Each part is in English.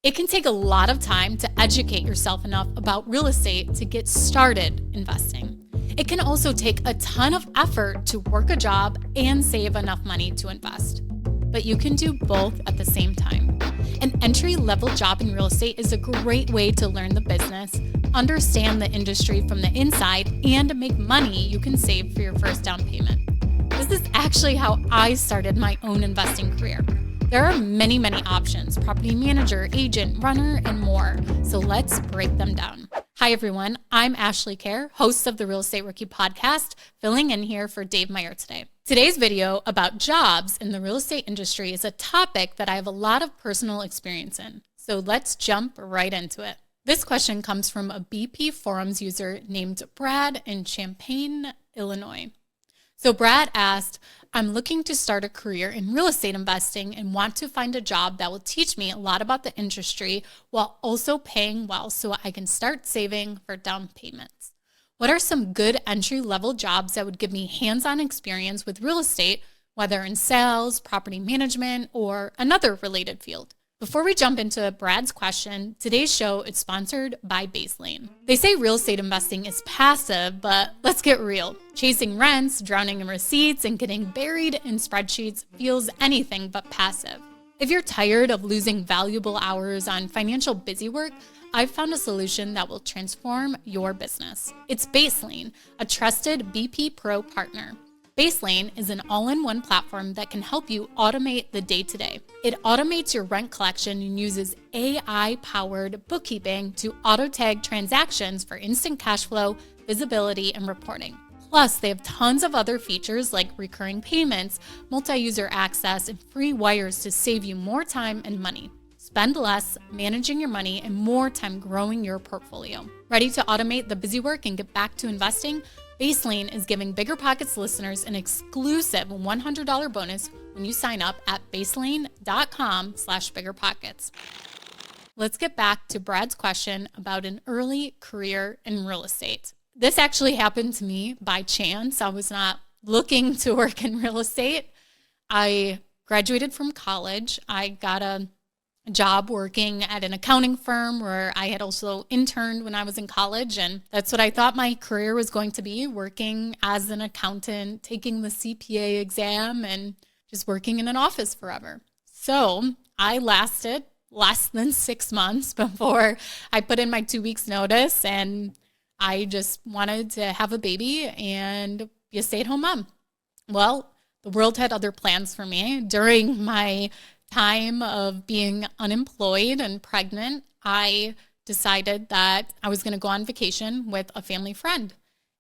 It can take a lot of time to educate yourself enough about real estate to get started investing. It can also take a ton of effort to work a job and save enough money to invest. But you can do both at the same time. An entry-level job in real estate is a great way to learn the business, understand the industry from the inside, and make money you can save for your first down payment. This is actually how I started my own investing career. There are many, many options: property manager, agent, runner, and more. So let's break them down. Hi, everyone. I'm Ashley Kehr, host of the Real Estate Rookie podcast, filling in here for Dave Meyer today. Today's video about jobs in the real estate industry is a topic that I have a lot of personal experience in. So let's jump right into it. This question comes from a BP Forums user named Brad in Champaign, Illinois. So Brad asked, I'm looking to start a career in real estate investing and want to find a job that will teach me a lot about the industry while also paying well so I can start saving for down payments. What are some good entry-level jobs that would give me hands-on experience with real estate, whether in sales, property management, or another related field? Before we jump into Brad's question, today's show is sponsored by Baselane. They say real estate investing is passive, but let's get real. Chasing rents, drowning in receipts, and getting buried in spreadsheets feels anything but passive. If you're tired of losing valuable hours on financial busy work, I've found a solution that will transform your business. It's Baselane, a trusted BP Pro partner. Baselane is an all-in-one platform that can help you automate the day-to-day. It automates your rent collection and uses AI-powered bookkeeping to auto-tag transactions for instant cash flow, visibility, and reporting. Plus, they have tons of other features like recurring payments, multi-user access, and free wires to save you more time and money. Spend less managing your money and more time growing your portfolio. Ready to automate the busy work and get back to investing? Baselane is giving BiggerPockets listeners an exclusive $100 bonus when you sign up at baselane.com/BiggerPockets. Let's get back to Brad's question about an early career in real estate. This actually happened to me by chance. I was not looking to work in real estate. I graduated from college. I got a job working at an accounting firm where I had also interned when I was in college. And that's what I thought my career was going to be, working as an accountant, taking the CPA exam, and just working in an office forever. So I lasted less than 6 months before I put in my 2 weeks notice, and I just wanted to have a baby and be a stay-at-home mom. Well, the world had other plans for me. During my time of being unemployed and pregnant, I decided that I was going to go on vacation with a family friend.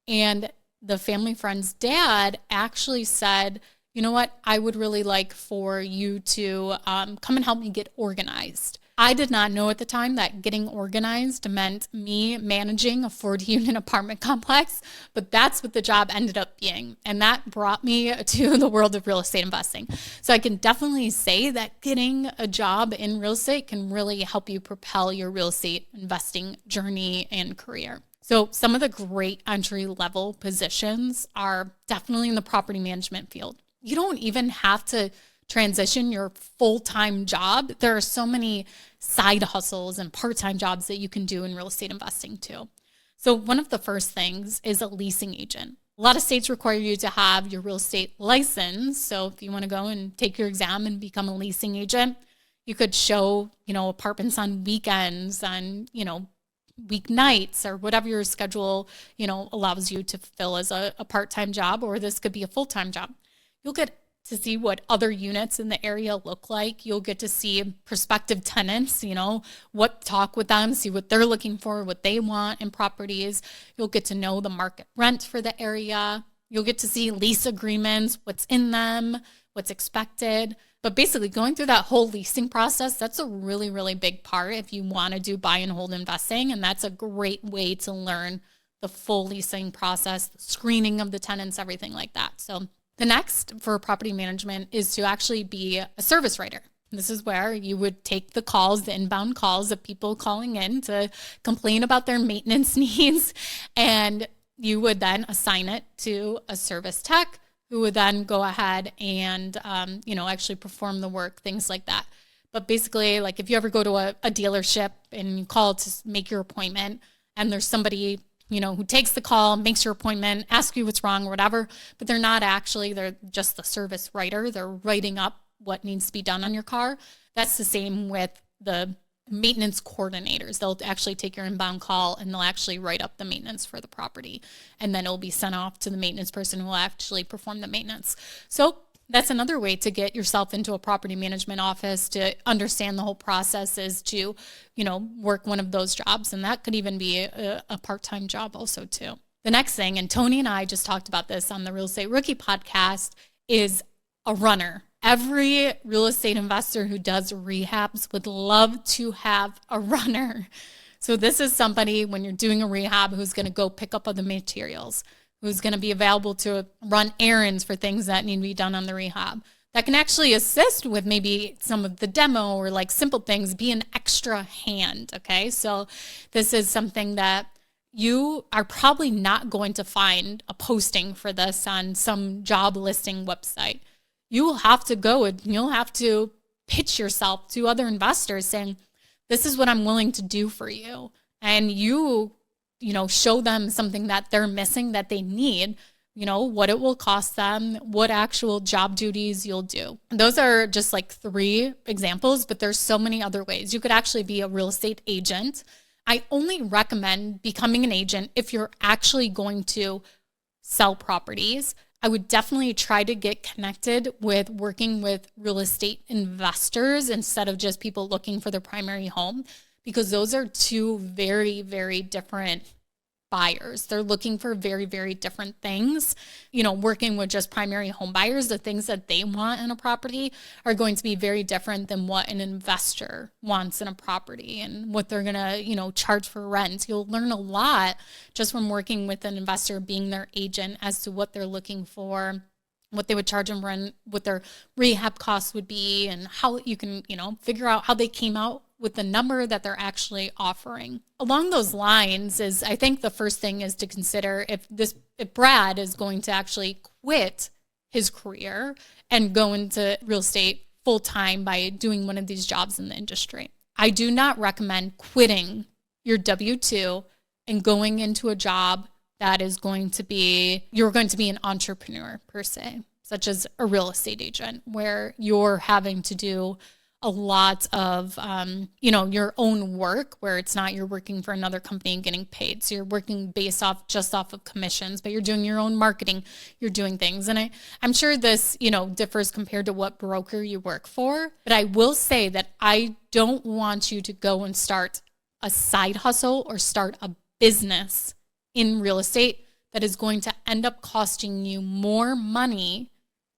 And the family friend's dad actually said, you know what, I would really like for you to come and help me get organized. I did not know at the time that getting organized meant me managing a 40-unit apartment complex, but that's what the job ended up being. And that brought me to the world of real estate investing. So I can definitely say that getting a job in real estate can really help you propel your real estate investing journey and career. So some of the great entry-level positions are definitely in the property management field. You don't even have to transition your full-time job. There are so many side hustles and part-time jobs that you can do in real estate investing too. So one of the first things is a leasing agent. A lot of states require you to have your real estate license. So if you want to go and take your exam and become a leasing agent, you could show, apartments on weekends, on, weeknights, or whatever your schedule, allows you to fulfill as a part-time job, or this could be a full-time job. You'll get to see what other units in the area look like. You'll get to see prospective tenants, talk with them, see what they're looking for, what they want in properties. You'll get to know the market rent for the area. You'll get to see lease agreements, what's in them, what's expected. But basically going through that whole leasing process, that's a really, really big part if you want to do buy and hold investing. And that's a great way to learn the full leasing process, the screening of the tenants, everything like that. So the next for property management is to actually be a service writer. This is where you would take the calls, the inbound calls of people calling in to complain about their maintenance needs, and you would then assign it to a service tech who would then go ahead and, actually perform the work, things like that. But basically, like if you ever go to a dealership and you call to make your appointment and there's somebody, who takes the call, makes your appointment, asks you what's wrong or whatever, but they're just the service writer. They're writing up what needs to be done on your car. That's the same with the maintenance coordinators. They'll actually take your inbound call and they'll actually write up the maintenance for the property. And then it'll be sent off to the maintenance person who will actually perform the maintenance. So that's another way to get yourself into a property management office, to understand the whole process, is to, work one of those jobs. And that could even be a part-time job also too. The next thing, and Tony and I just talked about this on the Real Estate Rookie podcast, is a runner. Every real estate investor who does rehabs would love to have a runner. So this is somebody, when you're doing a rehab, who's going to go pick up other materials, who's going to be available to run errands for things that need to be done on the rehab, that can actually assist with maybe some of the demo or like simple things, be an extra hand, okay? So this is something that you are probably not going to find a posting for this on some job listing website. You will have to go and you'll have to pitch yourself to other investors saying, this is what I'm willing to do for you. And you show them something that they're missing, that they need, what it will cost them, what actual job duties you'll do. Those are just like 3 examples, but there's so many other ways. You could actually be a real estate agent. I only recommend becoming an agent if you're actually going to sell properties. I would definitely try to get connected with working with real estate investors instead of just people looking for their primary home, because those are 2 very, very different buyers. They're looking for very, very different things. Working with just primary home buyers, the things that they want in a property are going to be very different than what an investor wants in a property and what they're going to, charge for rent. You'll learn a lot just from working with an investor, being their agent, as to what they're looking for, what they would charge them rent, what their rehab costs would be, and how you can, figure out how they came out with the number that they're actually offering. Along those lines is, I think the first thing is to consider if Brad is going to actually quit his career and go into real estate full time by doing one of these jobs in the industry. I do not recommend quitting your W-2 and going into a job that is you're going to be an entrepreneur per se, such as a real estate agent, where you're having to do a lot of, your own work, where it's not you're working for another company and getting paid. So you're working just off of commissions, but you're doing your own marketing, you're doing things. And I'm sure this, differs compared to what broker you work for. But I will say that I don't want you to go and start a side hustle or start a business in real estate that is going to end up costing you more money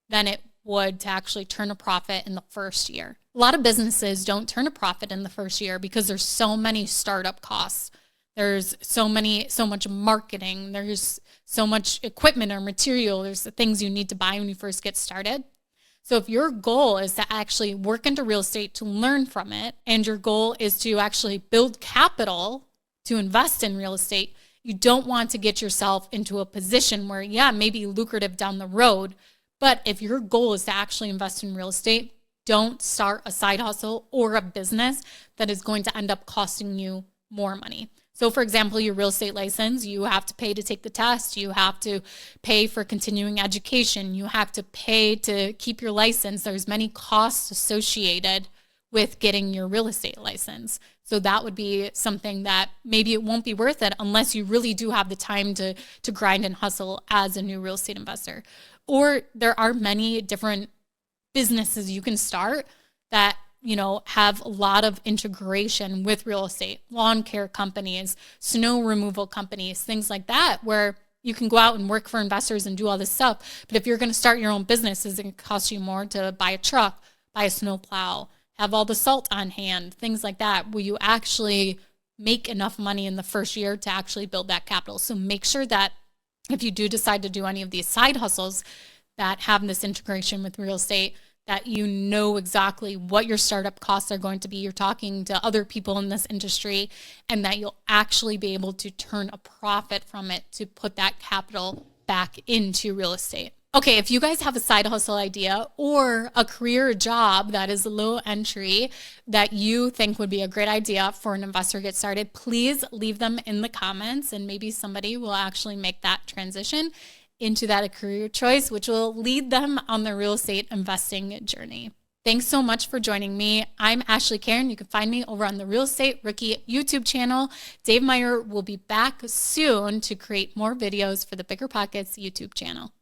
than it would to actually turn a profit in the first year. A lot of businesses don't turn a profit in the first year because there's so many startup costs. There's so much marketing. There's so much equipment or material. There's the things you need to buy when you first get started. So if your goal is to actually work into real estate to learn from it, and your goal is to actually build capital to invest in real estate, you don't want to get yourself into a position where, maybe lucrative down the road, but if your goal is to actually invest in real estate, don't start a side hustle or a business that is going to end up costing you more money. So for example, your real estate license, you have to pay to take the test. You have to pay for continuing education. You have to pay to keep your license. There's many costs associated with getting your real estate license. So that would be something that maybe it won't be worth it unless you really do have the time to grind and hustle as a new real estate investor. Or there are many different businesses you can start that, have a lot of integration with real estate, lawn care companies, snow removal companies, things like that, where you can go out and work for investors and do all this stuff. But if you're going to start your own business, it's going to cost you more to buy a truck, buy a snow plow, have all the salt on hand, things like that. Will you actually make enough money in the first year to actually build that capital? So make sure that if you do decide to do any of these side hustles that have this integration with real estate, that you know exactly what your startup costs are going to be. You're talking to other people in this industry, and that you'll actually be able to turn a profit from it to put that capital back into real estate. Okay, if you guys have a side hustle idea or a career job that is low entry that you think would be a great idea for an investor to get started, please leave them in the comments and maybe somebody will actually make that transition into that career choice, which will lead them on the real estate investing journey. Thanks so much for joining me. I'm Ashley Kehr. You can find me over on the Real Estate Rookie YouTube channel. Dave Meyer will be back soon to create more videos for the BiggerPockets YouTube channel.